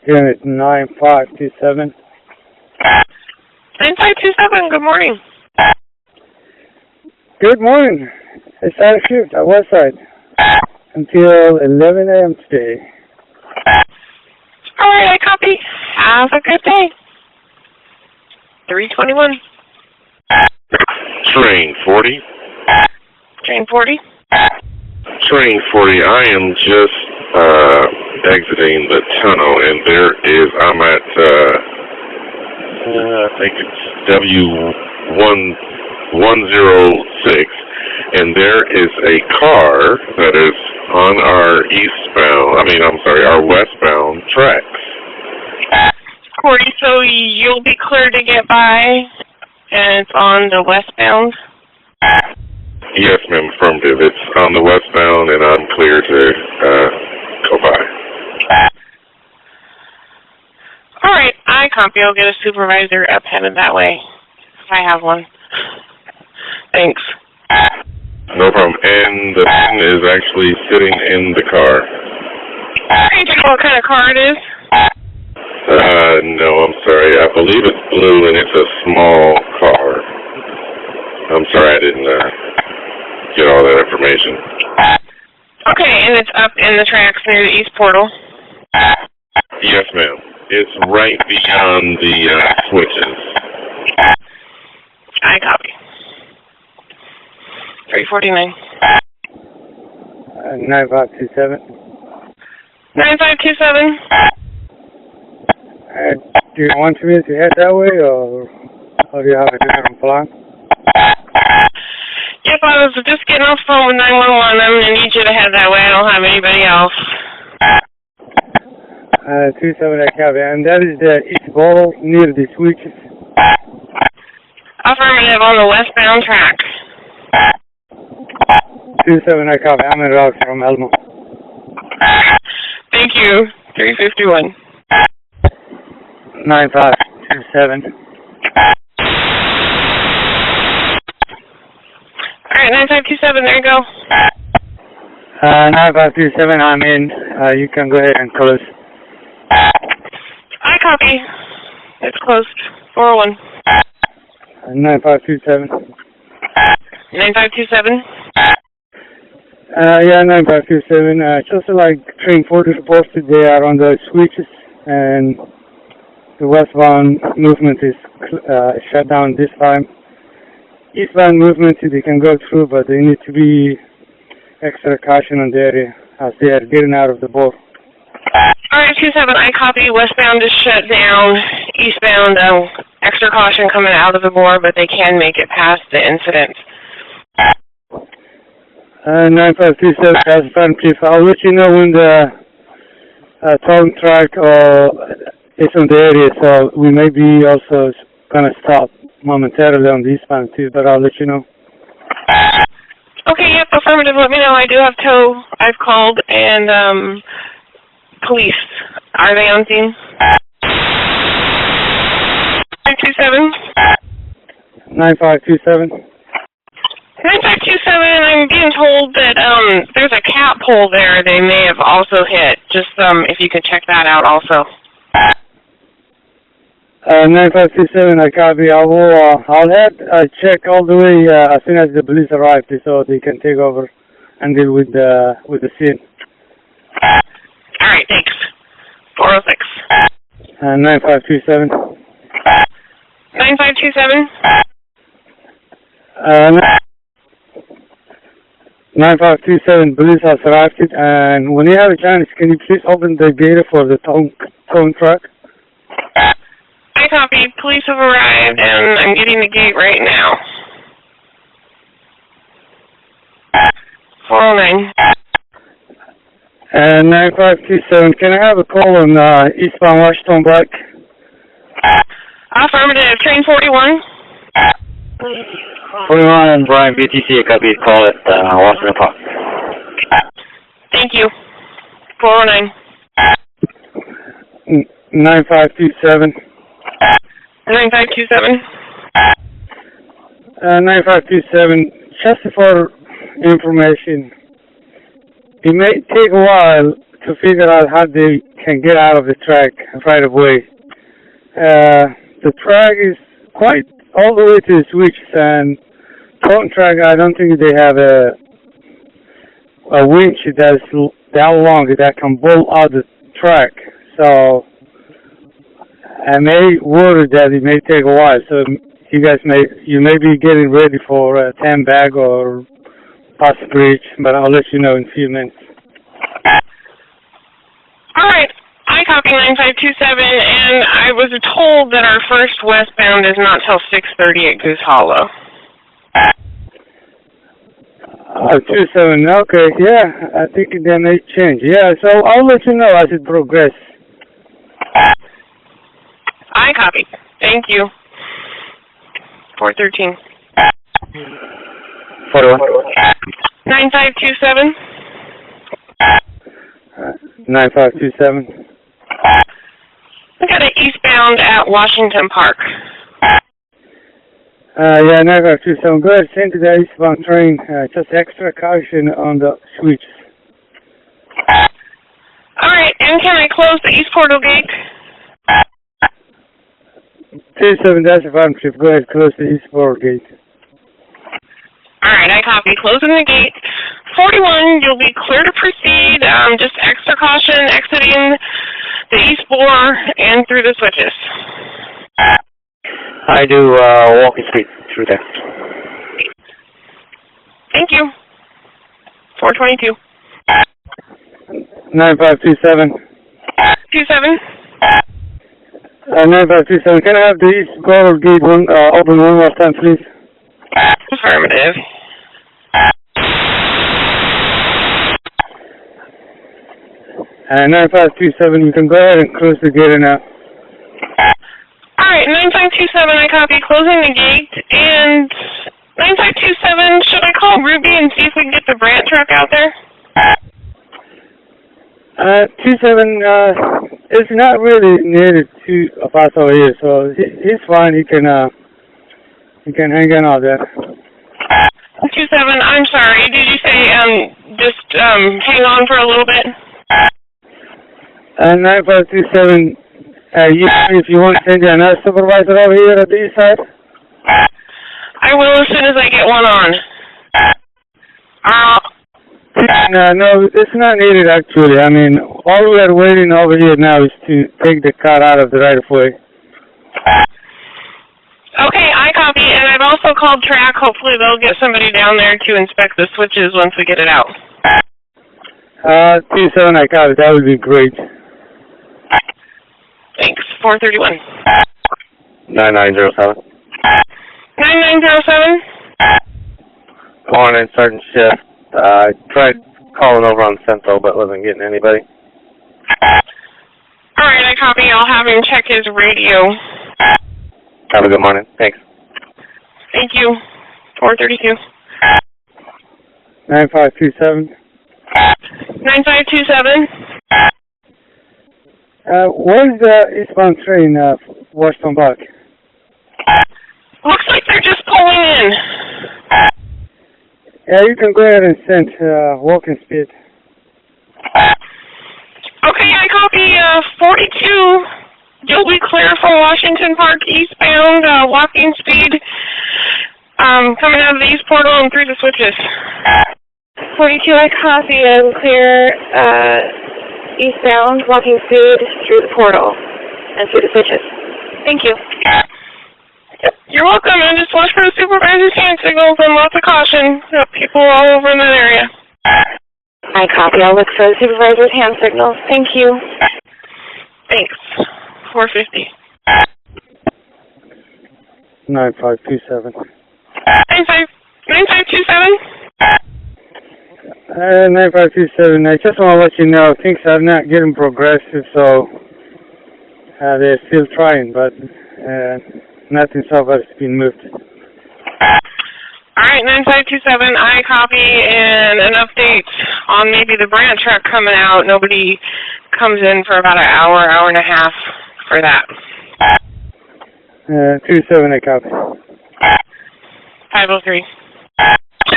Unit 9527. 9527, good morning. Good morning. It's out of shift at Westside until 11 a.m. today. All right, I copy. Have a good day. 321. Train 40. Train 40. Train 40, I am just exiting the tunnel, and I'm at, I think it's W106, and there is a car that is on our our westbound tracks. Cordy, so you'll be clear to get by, and it's on the westbound? Yes, ma'am, affirmative. It's on the westbound, and I'm clear to go by. All right, I copy. I'll get a supervisor up headed that way, if I have one. Thanks. No problem. And the man is actually sitting in the car. Can you tell me what kind of car it is? No, I'm sorry. I believe it's blue, and it's a small car. I'm sorry I didn't get all that information. Okay, and it's up in the tracks near the east portal? Yes, ma'am. It's right beyond the switches. I copy. 349. 9527. 9527. Do you want me to head that way, or do you have a different plan? Yep, I was just getting off the phone with 911. I'm going to need you to head that way. I don't have anybody else. 27, I copy. And that is the east portal near the switches. Affirmative, on the westbound track. 27, I copy. I'm en route from Elmo. Thank you. 351. 9527. All right, 9527, there you go. 9527, I'm in. You can go ahead and close. I copy. It's closed. 401. 9527. 9527. Yeah, 9527. Just like train 40 posted, they are on the switches, and the westbound movement is shut down this time. Eastbound movement, they can go through, but they need to be extra caution on the area as they are getting out of the bore. Alright, 27, I copy. Westbound is shut down. Eastbound, extra caution coming out of the bore, but they can make it past the incident. 9527, that's fine, please. I'll let you know when the towing track is on the area, so we may be also going to stop momentarily on the eastbound too, but I'll let you know. Okay, yep, affirmative. Let me know. I do have tow. I've called, and police. Are they on scene? 527. 9527. 9527, I'm getting told that there's a cat pole there they may have also hit. Just if you could check that out also. 9527, I copy. I'll head check all the way as soon as the police arrive, so they can take over and deal with the scene. All right, thanks. 406. 9527. 9527. 9527, police has arrived, and when you have a chance, can you please open the gate for the towing truck? I copy. Police have arrived, and I'm getting the gate right now. 409. 9527, can I have a call on eastbound Washington Black? Affirmative. Train 41. 41 and Brian BTC, copy. Call at Washington Park. Thank you. 409. 9527. 9527. 9527, just for information, it may take a while to figure out how they can get out of the track right away. The track is quite all the way to the switches, and front track, I don't think they have a winch that's that long that can bolt out the track. So I may worry that it may take a while. So you may be getting ready for a 10 bag or past bridge, but I'll let you know in a few minutes. All right. I copy 9527, and I was told that our first westbound is not till 6:30 at Goose Hollow. 27, okay, yeah, I think that may change. Yeah, so I'll let you know as it progresses. I copy. Thank you. 413. 41. 9527. 9527. I got an eastbound at Washington Park. Yeah, 9527. Go ahead, send to the eastbound train. Just extra caution on the switch. All right, and can I close the east portal gate? 27, that's a farm trip. Go ahead, close the east portal gate. All right, I copy. Closing the gate. 41, you'll be clear to proceed. Just extra caution exiting the east bore and through the switches. I do walking speed through there. Thank you. 422. 9527. 27. 9527. Can I have the east portal gate open one more time, please? Affirmative. 9527, you can go ahead and close the gate now. All right, 9527, I copy. Closing the gate. And 9527, should I call Ruby and see if we can get the Brant truck out there? 27, it's not really needed to pass over here, so he's fine. He can hang on out there. 27, I'm sorry. Did you say just hang on for a little bit? 9527, if you want to send another supervisor over here at the east side? I will as soon as I get one on. No, it's not needed actually. I mean, all we are waiting over here now is to take the car out of the right-of-way. Okay, I copy, and I've also called track. Hopefully they'll get somebody down there to inspect the switches once we get it out. 27, I copy. That would be great. Thanks. 431. 9907. 9907? Morning, Sergeant Shift. I tried calling over on Central, but wasn't getting anybody. All right, I copy. I'll have him check his radio. Have a good morning. Thanks. Thank you. 432. 9527. 9527. Where's the eastbound train, Washington Park? Looks like they're just pulling in. Yeah, you can go ahead and send walking speed. Okay, I copy 42. You'll be clear from Washington Park eastbound, walking speed, coming out of the east portal and through the switches. 42, I copy. I'm clear eastbound, walking speed through the portal and through the switches. Thank you. You're welcome, and just watch for the supervisor's hand signals and lots of caution. People all over in that area. I copy. I'll look for the supervisor's hand signals. Thank you. Thanks. 450. 9527. 9527? 9527. I just want to let you know things are not getting progressive, so they're still trying, but nothing so far has been moved. All right, 9527, I copy, and an update on maybe the Brant truck coming out. Nobody comes in for about an hour, hour and a half for that. 27, I copy. 503.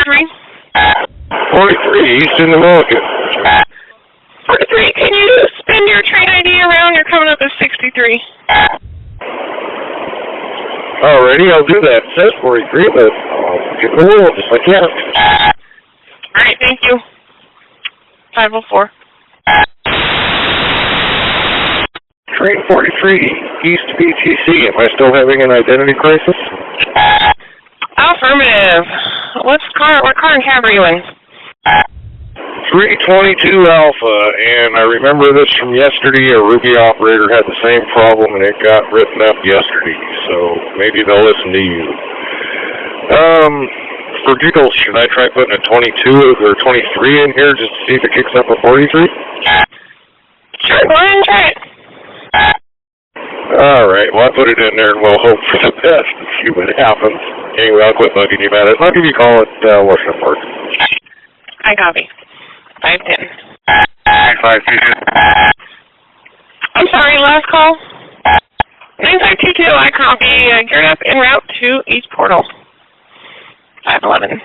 3. 43, Eastern America. 43. 63. Alrighty, I'll do that. It says 43, but I'll get the wheel just like that. Alright, thank you. 504. Train 43, East BTC. Am I still having an identity crisis? Affirmative. What car and cab are you in? 322 Alpha, and I remember this from yesterday. A Ruby operator had the same problem, and it got written up yesterday, so maybe they'll listen to you. For giggles, should I try putting a 22 or 23 in here just to see if it kicks up a 43? Sure, go ahead and try it. Alright, well, I put it in there, and we'll hope for the best and see what happens. Anyway, I'll quit bugging you about it. I'll give you a call at Washington Park. I copy. 510. 522. I'm sorry, last call. 9522, I copy. Geared up en route to East Portal. 511.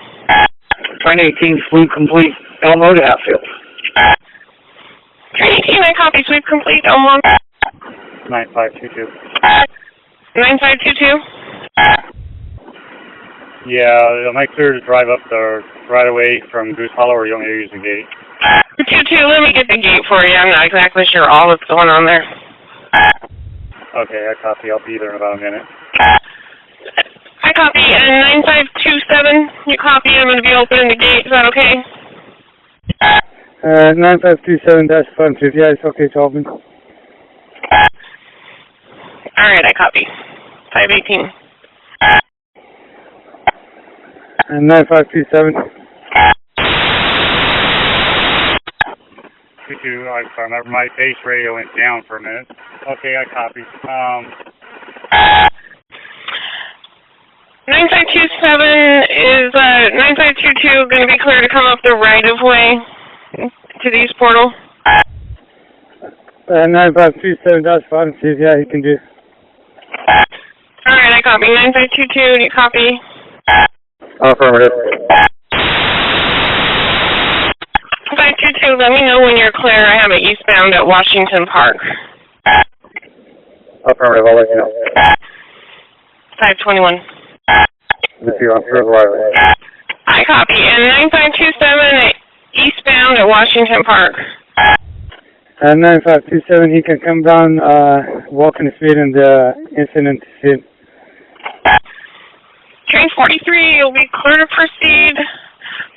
Train 18, fleet complete, Elmo to Hatfield. Train 18, I copy. Sweep complete. Elmo. 9522. 9522. Yeah, am I clear to drive up the right away from Goose Hollow, or you want me to use the gate? 22, let me get the gate for you. I'm not exactly sure all that's going on there. Okay, I copy. I'll be there in about a minute. I copy. And 9527, you copy. I'm going to be opening the gate. Is that okay? 9527, that's fun. Yeah, it's okay to open. All right, I copy. 518. And 9527. 22, I remember my base radio went down for a minute. Okay, I copy. 9527 is 9522 going to be clear to come up the right of way to the East Portal? 9527, that's fine. Yeah, you can do. All right, I copy. 9522, do you copy? Affirmative. 522, let me know when you're clear. I have it eastbound at Washington Park. Affirmative, I'll let you know. 521. If you're on through the I copy. And 9527 eastbound at Washington Park. 9527, he can come down, walking speed in the incident scene. Train 43, you'll be clear to proceed.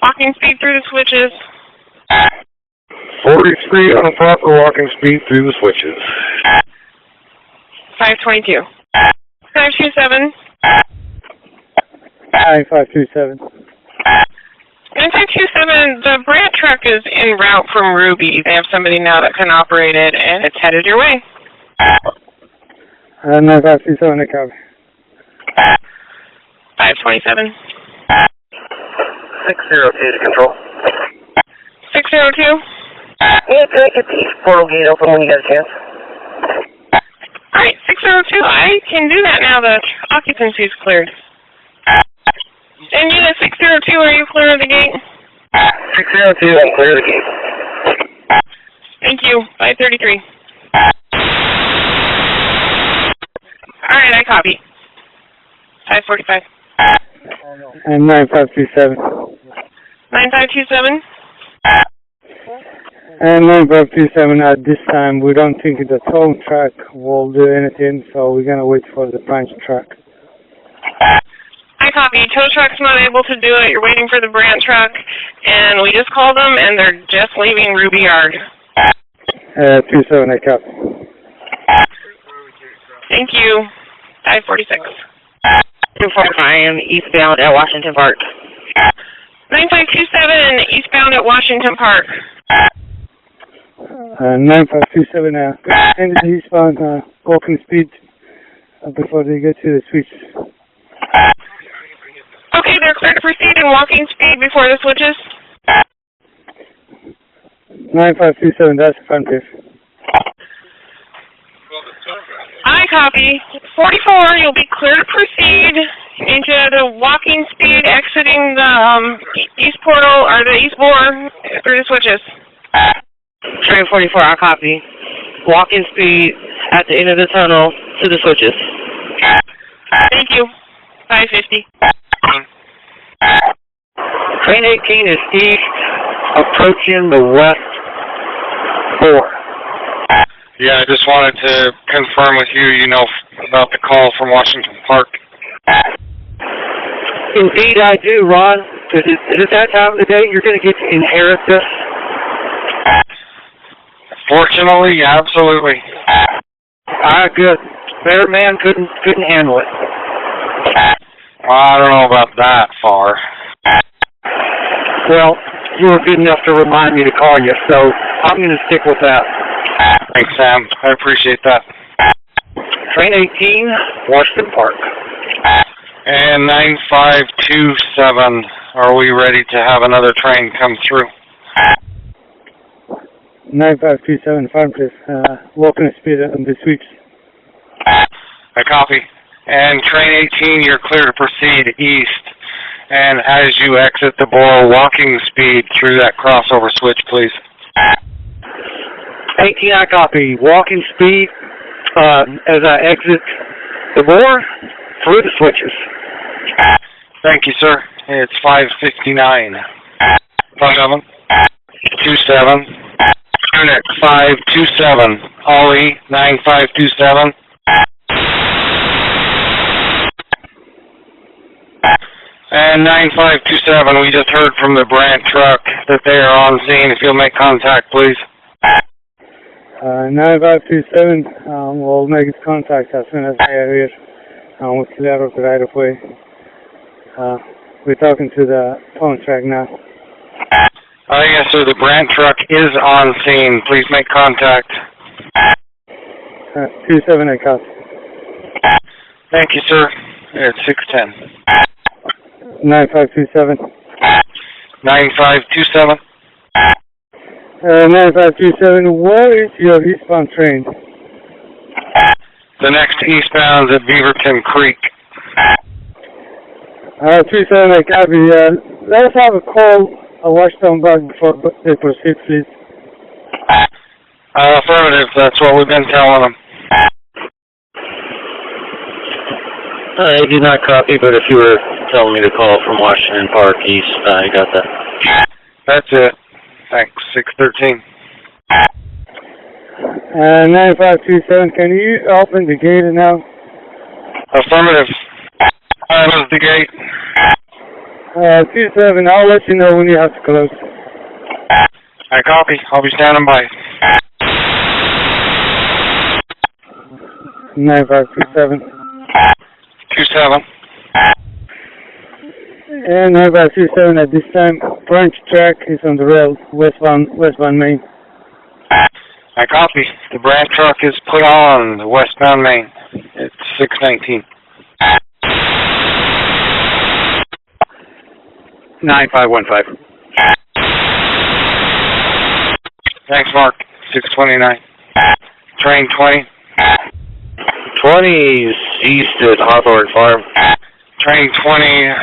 Walking speed through the switches. 43 on proper walking speed through the switches. 522. 527. 9527. 9527, the Brant truck is en route from Ruby. They have somebody now that can operate it, and it's headed your way. 9527, I copy. 527. 602 to control. 602. Yeah, can I get the portal gate open when you get a chance? Alright, 602, I can do that now. The occupancy is cleared. And unit 602, are you clear of the gate? 602, I'm clear of the gate. Thank you. 533. Alright, I copy. 545. And 9527. 9527. And 9527, at this time, we don't think the tow truck will do anything, so we're going to wait for the branch truck. I copy. Tow truck's not able to do it. You're waiting for the Brant truck, and we just called them, and they're just leaving Ruby Yard. 27, I copy. Thank you. 546. 245, I am eastbound at Washington Park. 9527, eastbound at Washington Park. 9527, and eastbound, walking speed before they get to the switch. Okay, they're clear to proceed in walking speed before the switches. 9527, that's affirmative. I copy. 44, you'll be clear to proceed into the walking speed exiting the east portal, or the east bore, through the switches. Train 44, I copy. Walking speed, at the end of the tunnel to the switches. Thank you. 550. Train 18 is east, approaching the west 4. Yeah, I just wanted to confirm with you, you know, about the call from Washington Park. Indeed I do, Ron. Is it that time of the day you're going to get to inherit this? Fortunately, absolutely. Good. Bear man couldn't handle it. Well, I don't know about that far. Well, you were good enough to remind me to call you, so I'm going to stick with that. Thanks, Sam. I appreciate that. Train 18, Washington Park. And 9527, are we ready to have another train come through? 9527, affirmative. Walking speed on the switch. I copy. And train 18, you're clear to proceed east. And as you exit the bore, walking speed through that crossover switch, please. 18, I copy. Walking speed as I exit the bore through the switches. Thank you, sir. It's 559. 27. Unit 527. Ollie 9527. And 9527, we just heard from the Brant truck that they are on scene. If you'll make contact, please. 9527, we'll make contact as soon as they are here. We'll clear up the right of way. We're talking to the phone track now. Yes, sir, the Brant truck is on scene. Please make contact. 27, I copy. Thank you, sir. It's 610. 9527. 9527. 9527, where is your eastbound train? The next eastbound is at Beaverton Creek. 27, I copy. Let's have a call, a washdown back before they proceed, please. Affirmative, that's what we've been telling them. I do not copy, but if you were telling me to call from Washington Park East, I got that. That's it. Thanks. 613. 9527, can you open the gate now? Affirmative. Close the gate. 27, I'll let you know when you have to close. I copy. I'll be standing by. 9527. 27. And 9527 at this time, branch track is on the rail, westbound main. I copy. The Brant truck is put on the westbound main. It's 619. 9515. Thanks, Mark. 629. Train 20. 20's east at Hawthorne Farm. Train 20,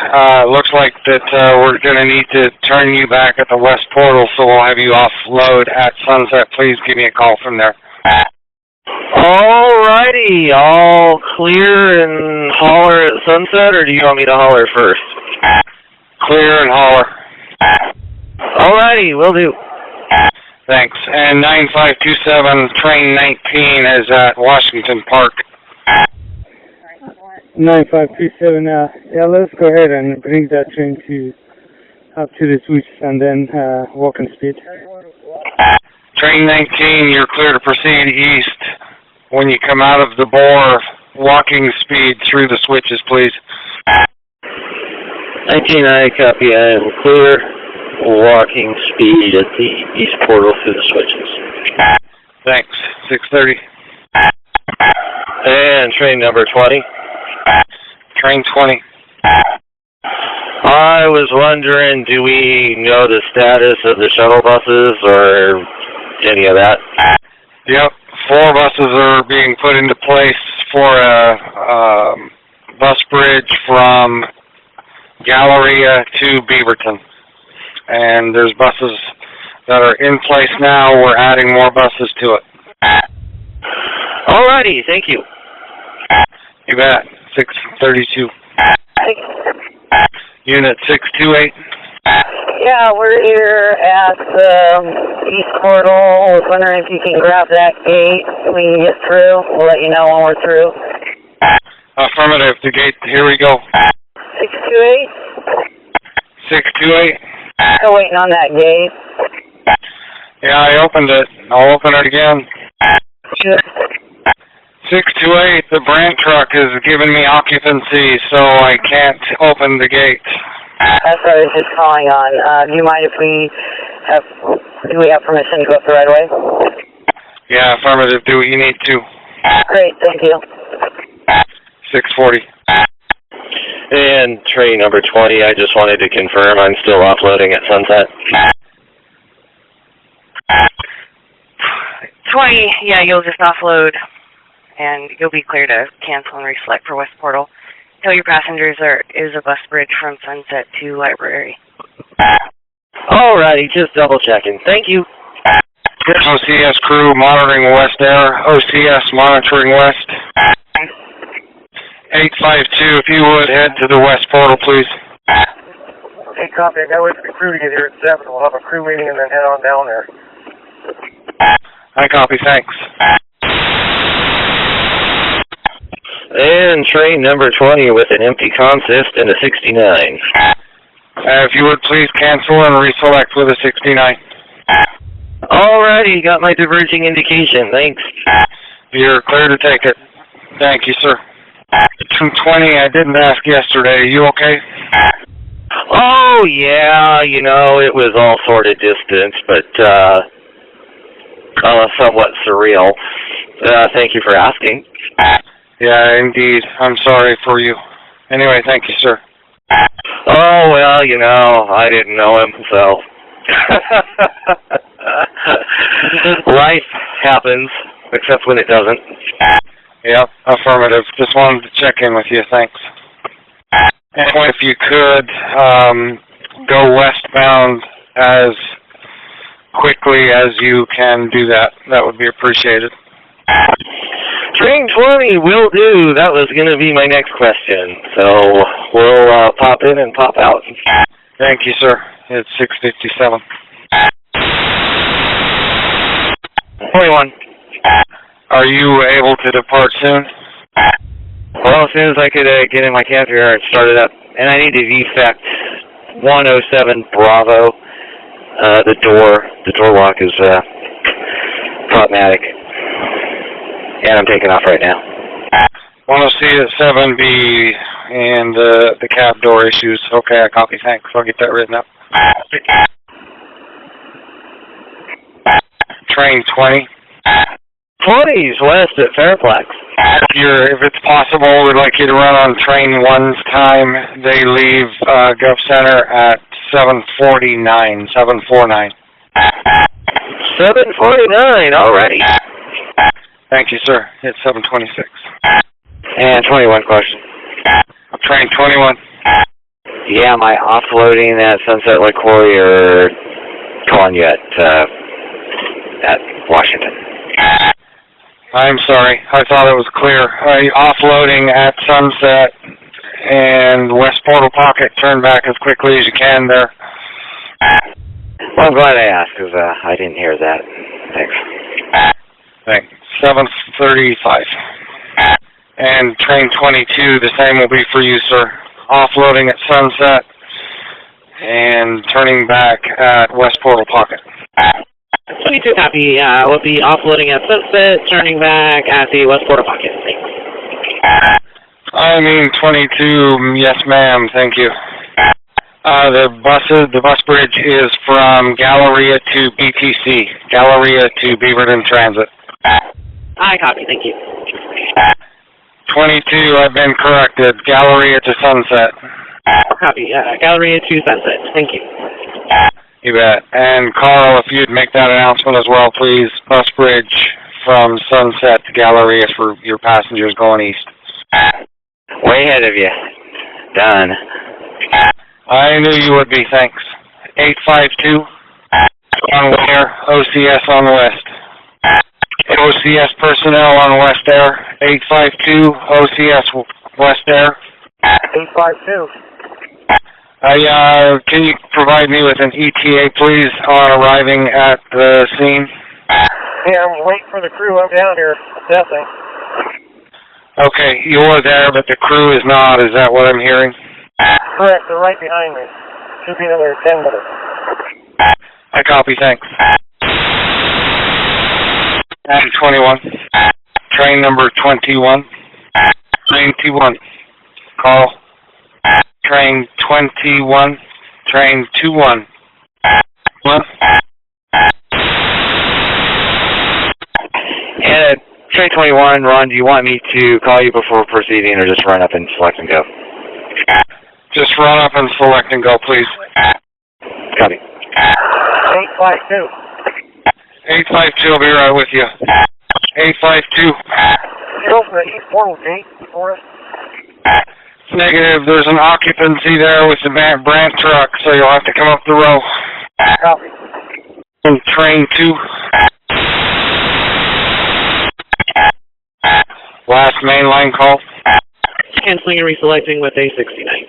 looks like that we're going to need to turn you back at the west portal, so we'll have you offload at Sunset. Please give me a call from there. Alrighty, all clear and holler at Sunset, or do you want me to holler first? Clear and holler. Alrighty, will do. Thanks. And 9527, train 19 is at Washington Park. 9527, yeah, let's go ahead and bring that train up to the switch and then walking speed. Train 19, you're clear to proceed east. When you come out of the bore, walking speed through the switches, please. 19, I copy. I am clear. Walking speed at the east portal through the switches. Thanks. 630. And train number 20. Train 20. I was wondering, do we know the status of the shuttle buses or any of that? Yep. 4 buses are being put into place for a bus bridge from Galleria to Beaverton. And there's buses that are in place now. We're adding more buses to it. Alrighty, thank you. You bet. 632. Unit 628. Yeah, we're here at the East Portal. I was wondering if you can grab that gate so we can get through. We'll let you know when we're through. Affirmative. The gate. Here we go. 628? 628. Still waiting on that gate. Yeah, I opened it. I'll open it again. Sure. 628. The brand truck is giving me occupancy, so I can't open the gate. That's what I was just calling on. Do you mind if do we have permission to go up the right away? Yeah, affirmative. Do what you need to. Great, thank you. 640. And train number 20, I just wanted to confirm I'm still offloading at Sunset. 20, yeah, you'll just offload, and you'll be clear to cancel and reselect for West Portal. Tell your passengers there is a bus bridge from Sunset to Library. Alrighty, just double checking. Thank you. OCS crew monitoring West Air. OCS monitoring West. 852, if you would, head to the West Portal, please. Hey, copy. I got to wait for the crew to get here at 7. We'll have a crew meeting and then head on down there. I copy, thanks. And train number 20 with an empty consist and a 69. If you would please cancel and reselect with a 69. Alrighty, got my diverging indication. Thanks. You're clear to take it. Thank you, sir. 220, I didn't ask yesterday. Are you okay? Oh, yeah, you know, it was all sort of distant, but somewhat surreal. Thank you for asking. Yeah, indeed. I'm sorry for you. Anyway, thank you, sir. Oh, well, you know, I didn't know him, so. Life happens, except when it doesn't. Yep, affirmative. Just wanted to check in with you. Thanks. Anyway, if you could go westbound as quickly as you can do that, that would be appreciated. Train 20 will do. That was going to be my next question. So we'll pop in and pop out. Thank you, sir. It's 6:57. 21. Are you able to depart soon? Well, as soon as I could get in my cab here and start it up. And I need to defect 107 Bravo. The door lock is problematic. And I'm taking off right now. 107B and the cab door issues. Okay, I copy. Thanks. I'll get that written up. Train 20. 20's west at Fairplex. If it's possible, we'd like you to run on train 1's time. They leave Gov Center at 7:49. 7:49. 7:49, already. Thank you, sir. It's 7:26. And 21 question. Train 21. Yeah, am I offloading at Sunset Lake Quarry or calling you at Washington? I'm sorry. I thought it was clear. Offloading at Sunset and West Portal Pocket. Turn back as quickly as you can there. Well, I'm glad I asked because I didn't hear that. Thanks. Thanks. 7:35. And train 22, the same will be for you, sir. Offloading at Sunset and turning back at West Portal Pocket. 22 copy. We'll be offloading at Sunset, turning back at the West Portal Pocket. I mean 22, yes ma'am, thank you. The bus bridge is from Galleria to BTC, Galleria to Beaverton Transit. I copy, thank you. 22, I've been corrected, Galleria to Sunset. Copy, Galleria to Sunset, thank you. You bet. And Carl, if you'd make that announcement as well, please. Bus bridge from Sunset to Galleria for your passengers going east. Way ahead of you. Done. I knew you would be, thanks. 852 on where? OCS on west. OCS personnel on West Air, 852 OCS West Air. 852. Can you provide me with an ETA, please, on arriving at the scene? Yeah, I'm waiting for the crew. I'm down here assessing. Okay, you're there, but the crew is not. Is that what I'm hearing? Correct, they're right behind me. Should be another 10 minutes. I copy, thanks. And 21. Train number 21. Train 21. Call. Train 21. Train 21. And train 21, Ron, do you want me to call you before proceeding or just run up and select and go? Just run up and select and go, please. Copy. 852. 852, I'll be right with you. 852. You open the east portal gate for us? Negative, there's an occupancy there with the Brant truck, so you'll have to come up the row. Copy. And train 2. Last mainline call. Canceling and reselecting with a 69.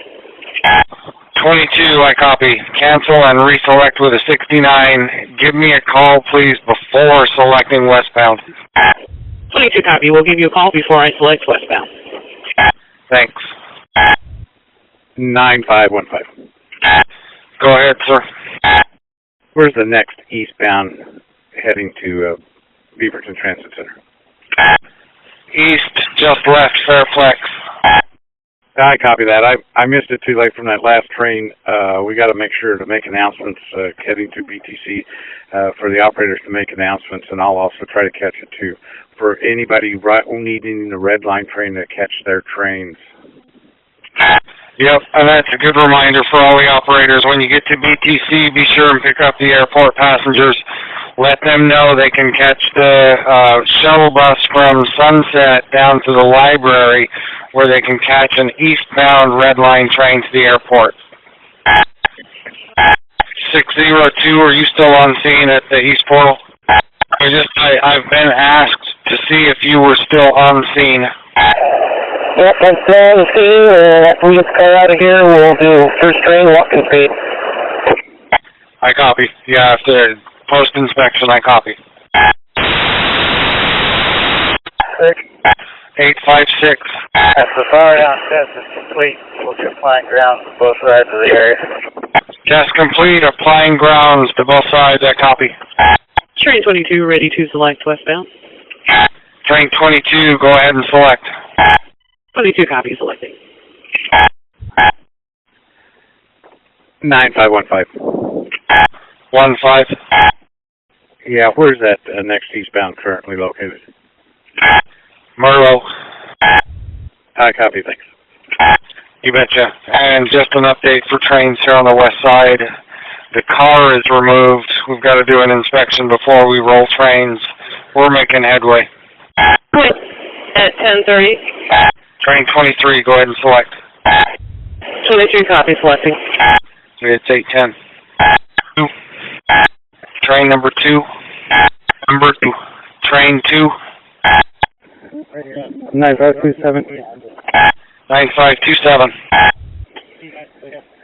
22, I copy. Cancel and reselect with a 69. Give me a call, please, before selecting westbound. 22 copy. We'll give you a call before I select westbound. Thanks. 9515. Go ahead, sir. Where's the next eastbound heading to Beaverton Transit Center? East, just left Fairflex. I copy that. I missed it too late from that last train. We got to make sure to make announcements heading to BTC for the operators to make announcements, and I'll also try to catch it too for anybody needing the red line train to catch their trains. Yep, and that's a good reminder for all the operators. When you get to BTC, be sure and pick up the airport passengers. Let them know they can catch the shuttle bus from Sunset down to the library, where they can catch an eastbound red line train to the airport. 602, are you still on scene at the East Portal? I've been asked to see if you were still on scene. Yep, I'm still on the scene, and after we get the car out of here, we'll do first train walking speed. I copy. Yeah, after post-inspection, I copy. 856. As the fire downstairs is complete, we'll get flying ground to both sides of the area. Test complete. Applying grounds to both sides. I copy. Train 22 ready to select westbound. Train 22, go ahead and select. 22 copy selecting. 9515. 15. Yeah, where's that next eastbound currently located? Merlo. I copy, thanks. You betcha. And just an update for trains here on the west side. The car is removed. We've got to do an inspection before we roll trains. We're making headway. At 10:30. Train 23, go ahead and select. 23 copy selecting. It's 810. Train number 2. Number 2. Train 2. 9527. 9527.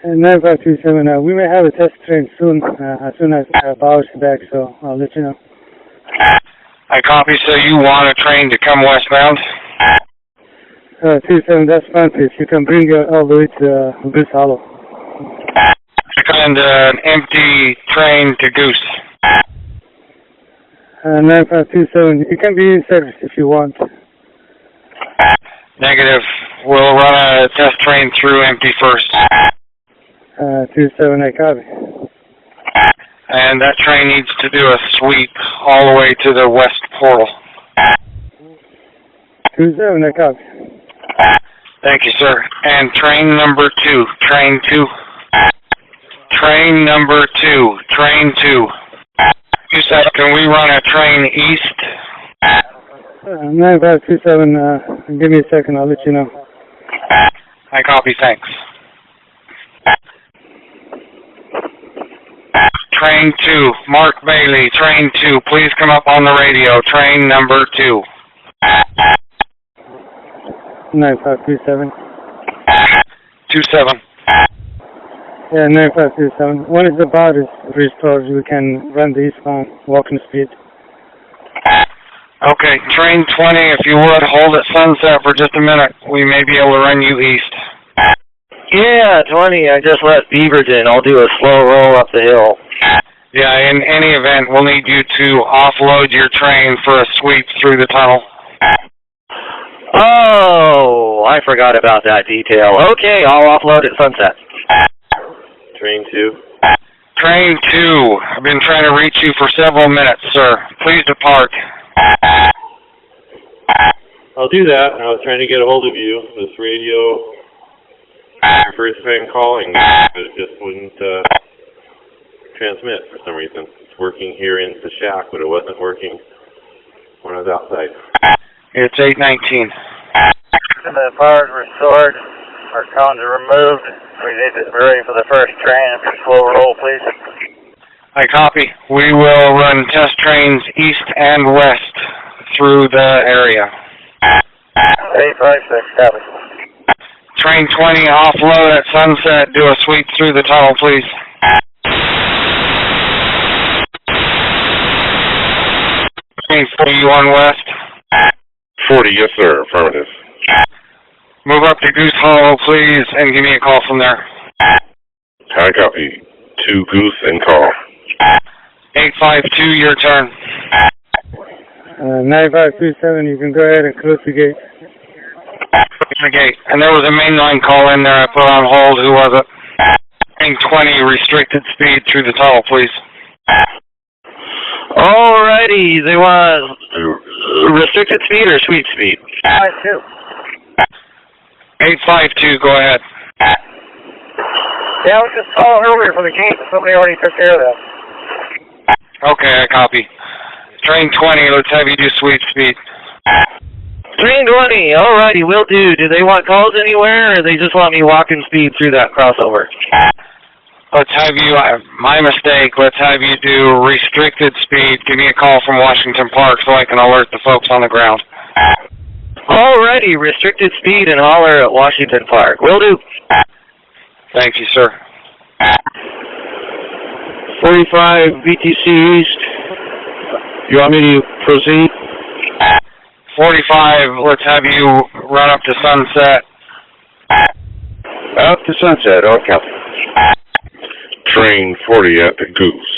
And 9527, we may have a test train soon, as soon as Bowers is back, so I'll let you know. I copy, so you want a train to come westbound? 27, that's fine, please. You can bring it all the way to Goose Hollow. And an empty train to Goose. 9527, you can be in service if you want. Negative. We'll run a test train through empty first. 27, I copy. And that train needs to do a sweep all the way to the west portal. 27, I copy. Thank you, sir. And train number 2. Train 2. Train number 2. Train 2. You said, can we run a train east? 9527, give me a second, I'll let you know. I copy, thanks. Train 2, Mark Bailey, Train 2, please come up on the radio, train number 2. 9527. 27. Yeah, 9527. When is the bar is restored, we can run the eastbound walking speed. Okay, train 20, if you would, hold at Sunset for just a minute. We may be able to run you east. Yeah, 20, I just left Beaverton. I'll do a slow roll up the hill. Yeah, in any event, we'll need you to offload your train for a sweep through the tunnel. Oh, I forgot about that detail. Okay, I'll offload at Sunset. Train 2. Train 2, I've been trying to reach you for several minutes, sir. Please depart. I'll do that. I was trying to get a hold of you. This radio, your first time calling, it just wouldn't transmit for some reason. It's working here in the shack, but it wasn't working when I was outside. It's 8:19. The power's restored. Our cones are removed. We need to be ready for the first train. Slow roll, please. I copy. We will run test trains east and west through the area. 856, copy. Train 20, offload at Sunset. Do a sweep through the tunnel, please. Train 40, you on west? 40, yes sir, affirmative. Move up to Goose Hollow, please, and give me a call from there. High copy. 2 Goose and call. 852, your turn. 9527, you can go ahead and close the gate. The gate. And there was a mainline call in there I put on hold. Who was it? Train 20, restricted speed through the tunnel, please. Alrighty, they want restricted speed or sweet speed? 852, go ahead. Yeah, I was just calling earlier for the gate, but somebody already took care of that. Okay, I copy. Train 20, let's have you do sweep speed. Train 20, alrighty, will do. Do they want calls anywhere, or they just want me walking speed through that crossover? Let's have you, my mistake, let's have you do restricted speed. Give me a call from Washington Park so I can alert the folks on the ground. Alrighty, restricted speed and holler at Washington Park. Will do. Thank you, sir. 45 VTC East. You want me to proceed? 45, let's have you run up to Sunset. Up to Sunset, okay. Train 40 at the Goose.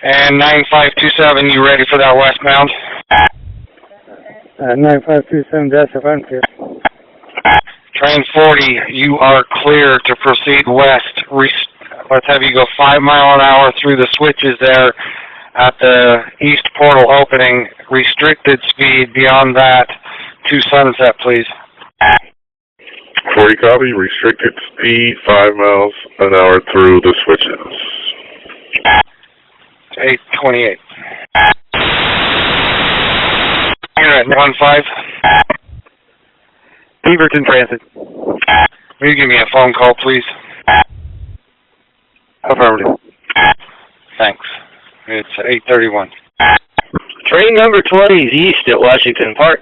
And 9527, you ready for that westbound? 9527, that's affirmative. Train 40, you are clear to proceed west. Let's have you go 5 miles an hour through the switches there at the east portal opening. Restricted speed beyond that to Sunset, please. 40 copy, restricted speed, 5 miles an hour through the switches. 828. Unit 15. Beaverton Transit. Will you give me a phone call, please? Affirmative. Thanks. It's 831. Train number 20 is east at Washington Park.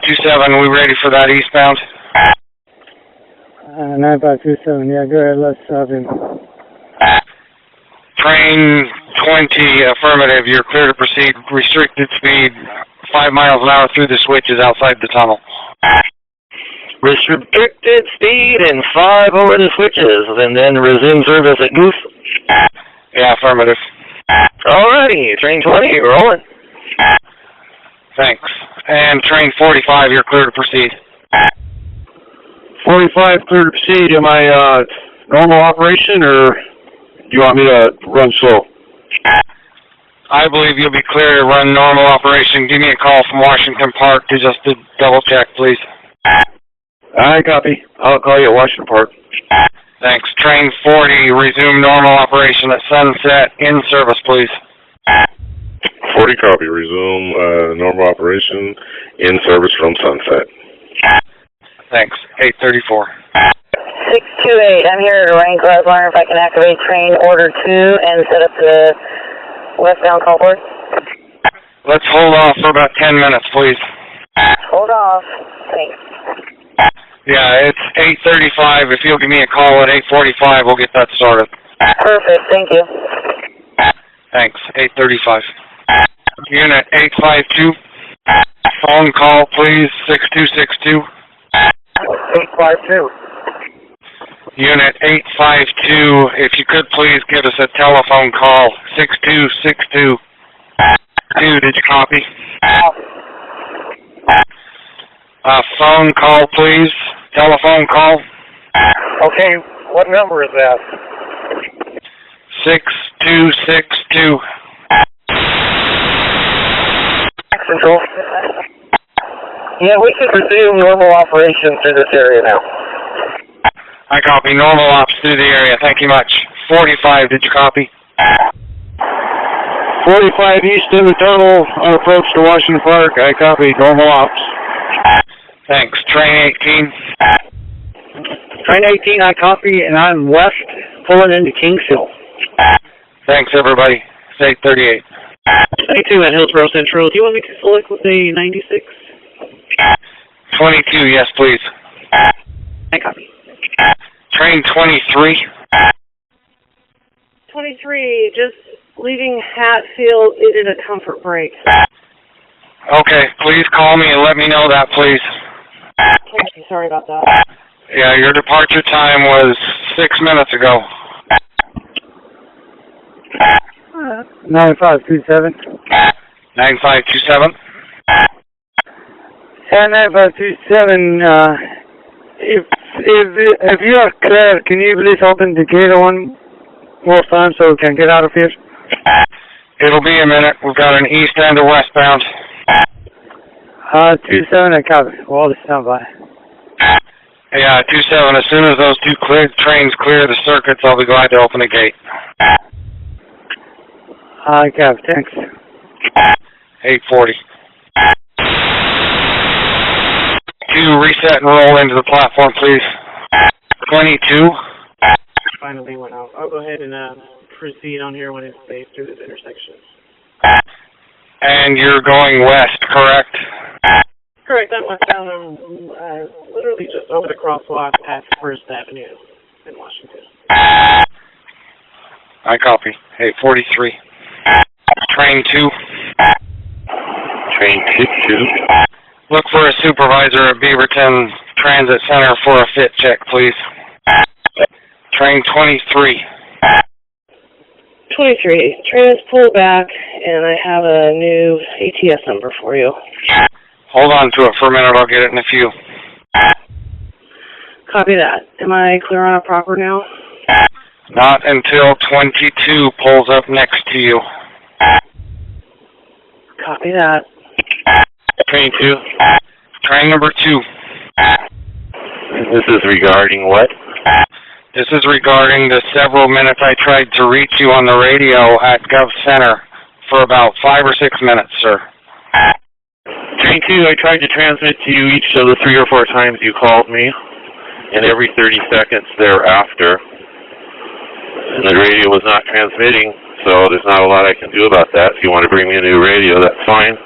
27, we ready for that eastbound? 9527, yeah, go ahead, let's have him. Train 20, affirmative, you're clear to proceed. Restricted speed, 5 miles an hour through the switches outside the tunnel. Restricted speed and 5 over the switches, and then resume service at Goose. Yeah, affirmative. Alrighty, train 20, rolling. Thanks. And train 45, you're clear to proceed. 45 clear to proceed. Am I normal operation, or do you want me to run slow? I believe you'll be clear to run normal operation. Give me a call from Washington Park to double check, please. I copy. I'll call you at Washington Park. Thanks. Train 40, resume normal operation at Sunset. In service, please. 40 copy, resume normal operation, in service from Sunset. Thanks. 834. 628, I'm here at Rank. I was wondering if I can activate train order 2 and set up the westbound call board. Let's hold off for about 10 minutes, please. Hold off. Thanks. Yeah, it's 8:35. If you'll give me a call at 8:45, we'll get that started. Perfect, thank you. Thanks, 8:35. Unit 852, phone call, please, 6262. 852. Unit 852, if you could please give us a telephone call, 6262. Did you copy? Phone call, please. Telephone call. Okay, what number is that? 6262. Control. Yeah, we can resume normal operations through this area now. I copy. Normal ops through the area. Thank you much. 45, did you copy? 45 east in the tunnel on approach to Washington Park. I copy. Normal ops. Thanks. Train 18. Train 18, I copy, and I'm west, pulling into Kings Hill. Thanks, everybody. It's 8:38. 22 at Hillsborough Central. Do you want me to select with a 96? 22, yes, please. I copy. Train 23. 23, just leaving Hatfield. It is a comfort break. Okay, please call me and let me know that, please. Okay, sorry about that. Yeah, your departure time was 6 minutes ago. 9527. 9527. And 9527, if you are clear, can you please open the gate one more time so we can get out of here? It'll be a minute. We've got an east and a westbound. 27, I copy. Well, the standby. Yeah, 27. As soon as those two trains clear the circuits, I'll be glad to open the gate. I copy. Thanks. 840. 2, reset and roll into the platform, please. 22. Finally went out. I'll go ahead and proceed on here when it's safe through this intersection. And you're going west, correct? Correct, I'm westbound. I'm literally just over the crosswalk past First Avenue in Washington. I copy. 843. Train 2. Train 22. Look for a supervisor at Beaverton Transit Center for a fit check, please. Train 23. 23. Train is pulled back, and I have a new ATS number for you. Hold on to it for a minute. I'll get it in a few. Copy that. Am I clear on a proper now? Not until 22 pulls up next to you. Copy that. Train 2. Train number 2. This is regarding what? This is regarding the several minutes I tried to reach you on the radio at Gov Center for about 5 or 6 minutes, sir. Train 2, I tried to transmit to you each of the 3 or 4 times you called me, and every 30 seconds thereafter. And the radio was not transmitting, so there's not a lot I can do about that. If you want to bring me a new radio, that's fine.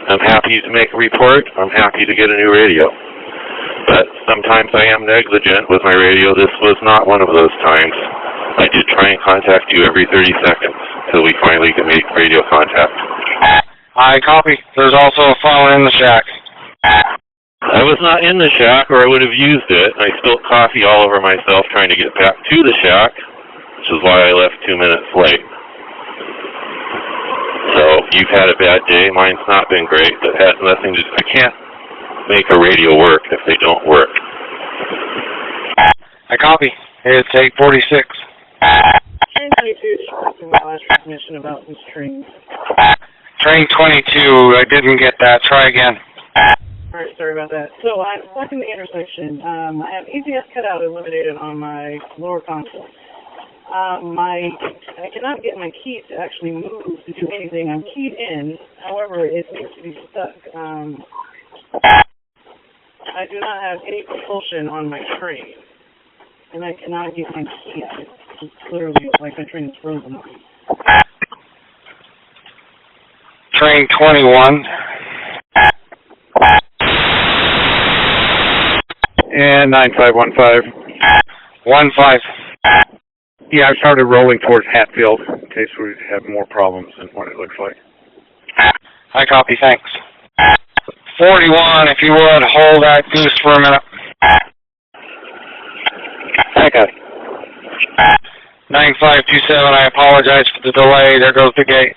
I'm happy to make a report. I'm happy to get a new radio. But sometimes I am negligent with my radio. This was not one of those times. I did try and contact you every 30 seconds until we finally could make radio contact. I copy. There's also a phone in the shack. I was not in the shack, or I would have used it. I spilled coffee all over myself trying to get back to the shack, which is why I left 2 minutes late. So you've had a bad day. Mine's not been great, but it has nothing to do. I can't make a radio work if they don't work. I copy. It's 846. Train 22, in my last transmission about this train. Train 22, I didn't get that. Try again. Alright, sorry about that. So I'm stuck in the intersection. I have ECS cutout eliminated on my lower console. I cannot get my key to actually move to do anything. I'm keyed in, however, it seems to be stuck. I do not have any propulsion on my train. and I cannot get my key out. It's literally like my train is frozen. Train 21. And 9515. 15. Yeah, I started rolling towards Hatfield in case we have more problems than what it looks like. I copy, thanks. 41, if you would, hold that goose for a minute. I got 9527, I apologize for the delay. There goes the gate.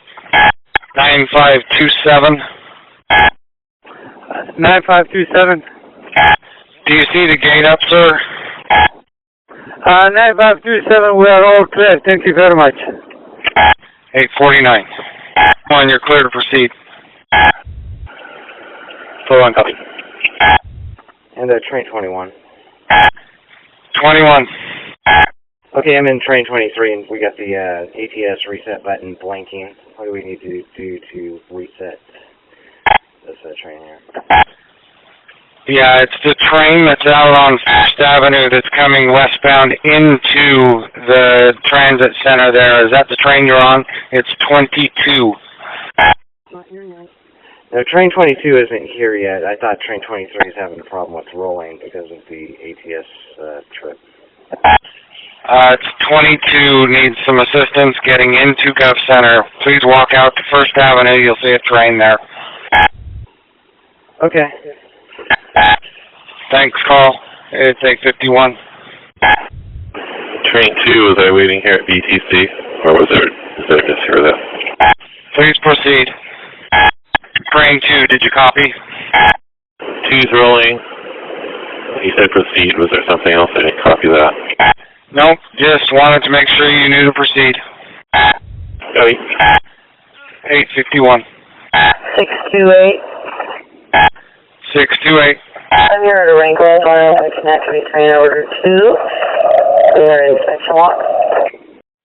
9527. 9527. Do you see the gate up, sir? 9527, we are all clear. Thank you very much. 849. One, you're clear to proceed. full on copy. And train 21. 21. Okay, I'm in train 23, and we got the ATS reset button blinking. What do we need to do to reset this train here? Yeah, it's the train that's out on First Avenue that's coming westbound into the transit center there. Is that the train you're on? It's 22. No, train 22 isn't here yet. I thought train 23 is having a problem with rolling because of the ATS trip. It's 22, needs some assistance getting into Gov Center. Please walk out to First Avenue. You'll see a train there. Okay. Thanks, Carl. It's 851. Train 2, was I waiting here at BTC? Or was there, is there just here that? Please proceed. Train 2, did you copy? 2's rolling. You said proceed. Was there something else? I didn't copy that. Nope, just wanted to make sure you knew to proceed. Copy. 851. 628. 628. I'm here at a wrinkle. I want to connect to train order 2. We're in section walk.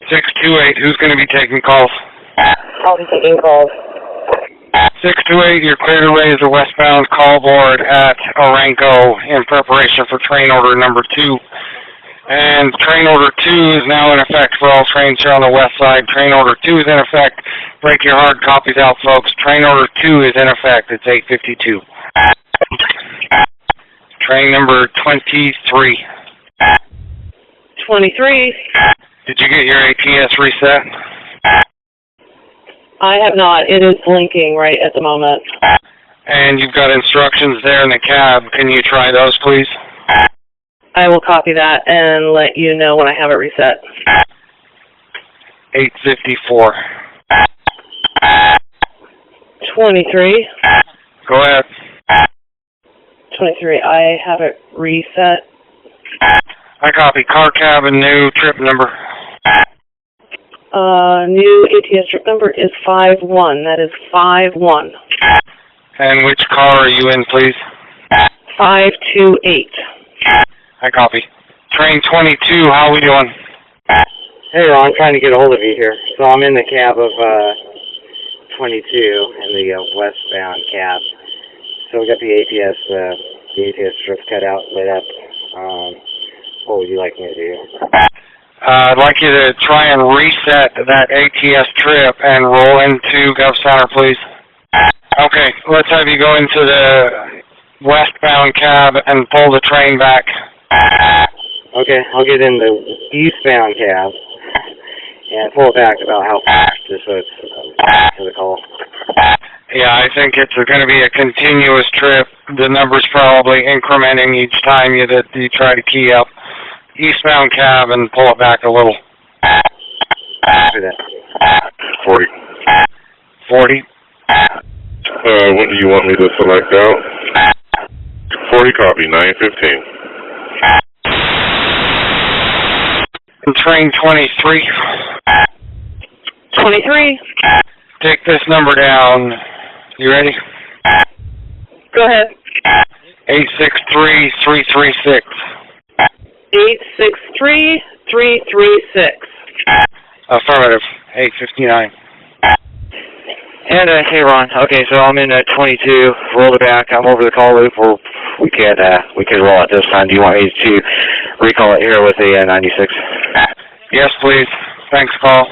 628, who's going to be taking calls? I'll be taking calls. 628, you're clear to raise a westbound call board at Orenco in preparation for train order number 2. And train order 2 is now in effect for all trains here on the west side. Train order 2 is in effect. Break your hard copies out, folks. Train order 2 is in effect. It's 852. Train number 23. 23. Did you get your ATS reset? I have not. It is blinking right at the moment. And you've got instructions there in the cab. Can you try those, please? I will copy that and let you know when I have it reset. 854. 23. Go ahead. 23. I have it reset. I copy. Car cab and new trip number. New ATS trip number is 51. That is 51. And which car are you in, please? 528. I copy. Train 22, how are we doing? Hey, Ron, trying to get a hold of you here. So I'm in the cab of 22, in the westbound cab. So we got the ATS strip cut out, lit up. What would you like me to do? I'd like you to try and reset that ATS trip and roll into Gov Center, please. Okay, let's have you go into the westbound cab and pull the train back. Okay, I'll get in the eastbound cab and pull it back about how fast, just so it's to the call. Yeah, I think it's going to be a continuous trip. The number's probably incrementing each time you try to key up. Eastbound cab and pull it back a little. After that. 40. 40. What do you want me to select out? 40 copy, 915. Train 23. 23. Take this number down. You ready? Go ahead. 863-336. 863-336. Affirmative. 859. And, hey, Ron. Okay, so I'm in 22. Rolled it back. I'm over the call loop. We're we can roll out this time. Do you want me to recall it here with the 96? Yes, please. Thanks, Paul.